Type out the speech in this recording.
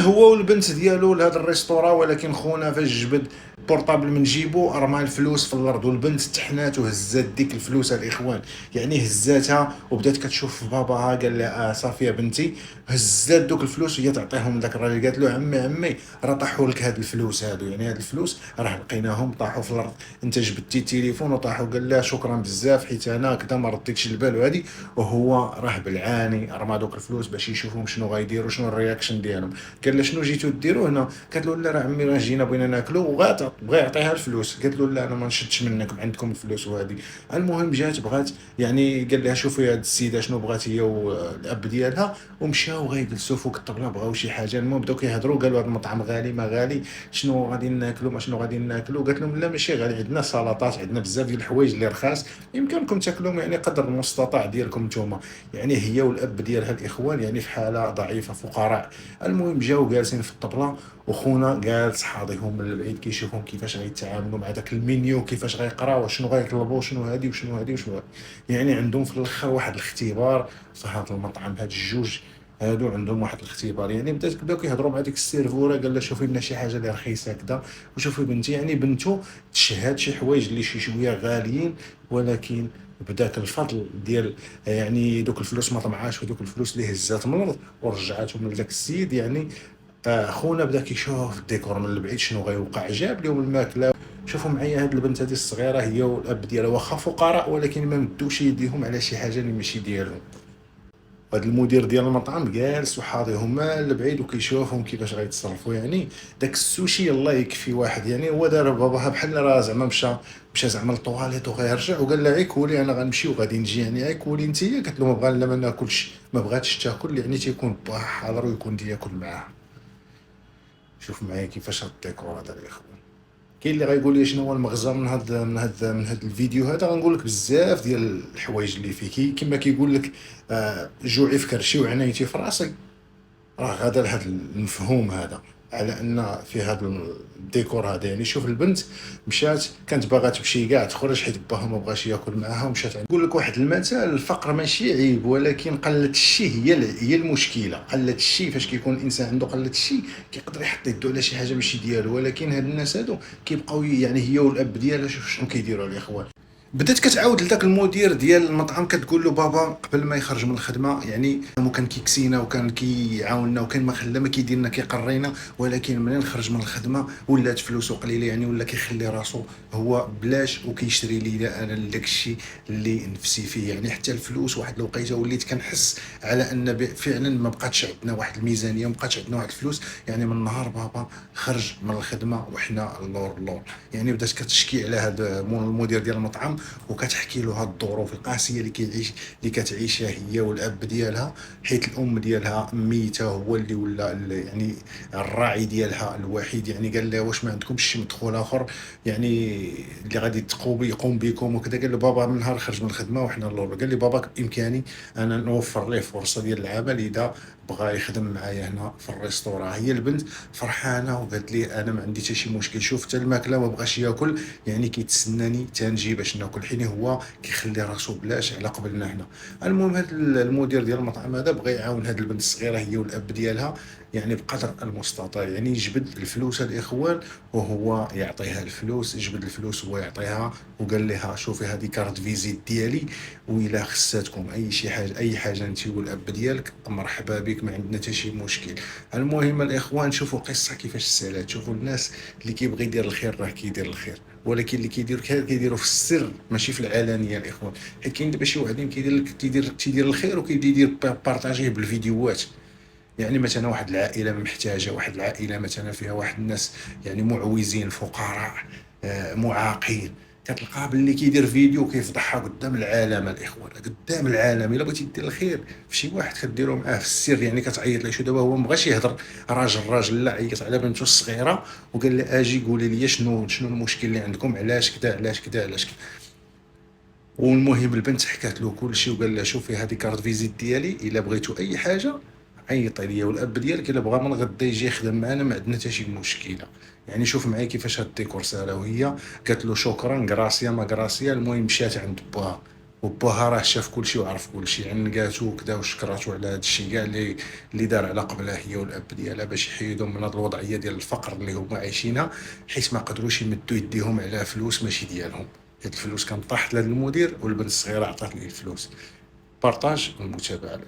هو والبنت ديالو لهذا الريستورا، ولكن خونا فاش جبد بورطابل من جيبو رمى الفلوس في الارض، والبنت تحنات وهزات ديك الفلوس الاخوان. يعني هزاتها وبدات كتشوف في باباها، قال لها صافي يا بنتي، هزات دوك الفلوس وهي تعطيهم لذاك الراجل. قالت له عمي راه طاحوا لك هاد الفلوس هادو، يعني هاد الفلوس راه لقيناهم طاحوا في الارض، انت جبدتي التليفون وطاحوا. قال لها شكرا بزاف حيت انا كذا ما رديتش البال وهادي. وهو راه بالعاني رمى دوك الفلوس باش يشوفهم شنو غيديروا، شنو الرياكشن ديالهم. قال له شنو جيتو ديروا هنا؟ قالت له لا راه عمي راه جينا بغينا ناكلوا بغى يعطيها الفلوس. قالت له لا انا ما نشدش منكم، عندكم الفلوس وهذه. المهم جات بغات، يعني قال لها شوفي هاد السيده شنو بغات هي والاب ديالها، ومشاو غيجلسوا فوق الطبله بغاو شي حاجه. المهم بداو كيهضروا، قالوا هذا المطعم غالي ما غالي، شنو غادي ناكلوا ما شنو غادي ناكلوا. قالت لهم لا ماشي غالي، عندنا سلطات، عندنا بزاف ديال الحوايج اللي رخاص يمكنكم تاكلوهم، يعني قدر المستطاع ديالكم نتوما. يعني هي والاب ديالها الاخوان يعني في حاله ضعيفه فقراء. المهم جاو جالسين في الطبله، وخونا جالس حاضيهم من البعيد كيشوفهم كيفاش غيتعاملوا مع داك المنيو، كيفاش غيقراو شنو غيطلبوا، شنو هادي وشنو هادي وشنو هادي. يعني عندهم في الاخر واحد الاختبار في هذا المطعم. هاد الجوج هادو عندهم واحد الاختبار. يعني بداو كيهضروا مع ديك السيرفوره، قال لها شوفي لنا شي حاجه اللي رخيصه كذا، وشوفي بنتي. يعني بنته تشهد شي حوايج اللي شي شويه غاليين، ولكن بداك الفضل ديال يعني دوك الفلوس ما طمعاش، ودوك الفلوس اللي هزات من الارض ورجعاتهم لذاك السيد. يعني خونا بدا كيشوف الديكور من البعيد شنو غيوقع. جاب لهم الماكله. شوفوا معايا هاد البنت هذه الصغيره، هي والاب ديالها واخا فقراء ولكن ما مدوش يديهم على شي حاجه اللي ماشي ديالهم. وهذا المدير ديال المطعم جالس وحاضيهم من البعيد وكيشوفهم كيفاش غيتصرفوا. يعني داك السوشي الله يكفي واحد. يعني هو دار باباها بحال راه زعما مشى زعما للطواليت وغيرجع، وقال لها كولي انا غنمشي وغادي نجي، يعني كولي انت. قالت له ما بغا لا ما ناكلش، ما بغاتش تاكل، يعني تيكون با حاضر ويكون ياكل معاها. شوف معايا كيفاش هاد الديكور هذا الاخوان. كاين اللي غايقول لي شنو هو المغزى من هذا الفيديو هذا. غنقول لك بزاف ديال الحوايج اللي فيه، كما كيقول لك جوعي في كرشي وعنايتي في راسي. راه غدا لهذا المفهوم هذا، على ان في هذا الديكور هذا. يعني شوف البنت مشات كانت باغا تمشي كاع تخرج حيت باها ما بغاش ياكل معاها ومشات. نقول لك واحد المثل، الفقر ماشي عيب، ولكن قله الشيء هي المشكله. قله الشيء فاش كيكون الانسان عنده قله الشيء كيقدر يحط يدو على شي حاجه ماشي ديالو. ولكن هاد الناس هادو كيبقاو يعني هي والاب ديالها شوف شنو كيديروا الاخوان. بدات كتعاود لذاك المدير ديال المطعم كتقول له بابا قبل ما يخرج من الخدمه، يعني هو كان كيكسينا وكان كيعاوننا وكان ما خلى ما كيدير لنا كيقرينا، ولكن منين خرج من الخدمه ولات فلوسه قليله. يعني ولا كيخلي راسو هو بلاش وكيشري لي انا داك الشيء اللي نفسي فيه. يعني حتى الفلوس واحد الوقيته وليت كنحس على ان فعلا ما بقاتش عندنا واحد الميزانيه، ما بقاتش عندنا واحد الفلوس. يعني من نهار بابا خرج من الخدمه وحنا اللور. يعني بدات كتشكي على هذا المدير ديال المطعم، وكتحكي له هاد الظروف القاسيه اللي كتعيشها هي والاب ديالها، حيت الام ديالها ميته، هو اللي ولا يعني الراعي ديالها الوحيد. يعني قال لها واش ما عندكمش شي مدخول اخر يعني اللي غادي يقوم بكم وكذا. قال له بابا من نهار خرج من الخدمه وحنا اللور. قال لي بابا بامكاني انا نوفر ليه فرصه ديال العمل اذا بغى يخدم معايا هنا في الريستوران. هي البنت فرحانه وقالت لي انا ما عندي حتى شي مشكل، شوف حتى الماكله ما بغاش ياكل، يعني كيتسناني تنجي باش ناكل، حين هو كيخلي راسو بلاش على قبلنا حنا. المهم هذا المدير ديال المطعم هذا بغى يعاون هذه البنت الصغيره هي والاب ديالها، يعني بقدر المستطاع. يعني يجبد الفلوس الاخوان وهو يعطيها الفلوس، يجبد الفلوس وهو يعطيها. وقال لها شوفي هذه كارت فيزيت ديالي، وإلا خصاتكم اي شي حاجه اي حاجه انت والاب ديالك مرحبا بك، ما عندنا حتى شي مشكل. المهم الاخوان شوفوا القصه كيفاش سالات. شوفوا الناس اللي كيبغي يدير الخير راه كيدير الخير، ولكن اللي كيدير الخير كيديروا في السر ماشي في العلانيه الاخوان. حيت كاين دابا شي وحدين كيدير الخير وكيدير بارطاجيه بالفيديوهات. يعني مثلا واحد العائله محتاجه، واحد العائله مثلا فيها واحد الناس يعني معوزين فقراء معاقين، كتلقاه باللي كيدير فيديو كيفضحها قدام العالم الاخوان، قدام العالم. الا بغيتي دير الخير في شي واحد كديرو معاه في السر، يعني كتعيط ليه. شو دابا هو مبغاش يهضر راجل لا، عيط على بنته الصغيره وقال لها اجي قولي لي شنو المشكل اللي عندكم، علاش كذا علاش كذا علاش كذا. والمهم البنت حكات له كل شيء وقال لها شوفي هذه كارت فيزيت ديالي، الا بغيتوا اي حاجه عيطي ليا، والاب ديالك الا بغى من غدا يجي يخدم معنا ما عندنا حتى شي مشكله. يعني شوف معايا كيفاش هاد الديكور سالا. وهي قالت له شكرا غراسيا ما غراسيا. المهم مشات عند باها وباها راه شاف كلشي وعرف كلشي، عنقاتو وكدا وشكراتو على هاد الشيء كاع اللي دار على قبلها هي والاب ديالها باش يحيدهم من هاد الوضعيه ديال الفقر اللي هما عايشينها، حيت ما قدروش يمدوا يديهم على فلوس ماشي ديالهم. هاد الفلوس كانت طاحت لهاد المدير والبنت الصغيره عطات ليه الفلوس. بارطاج والمتابعه.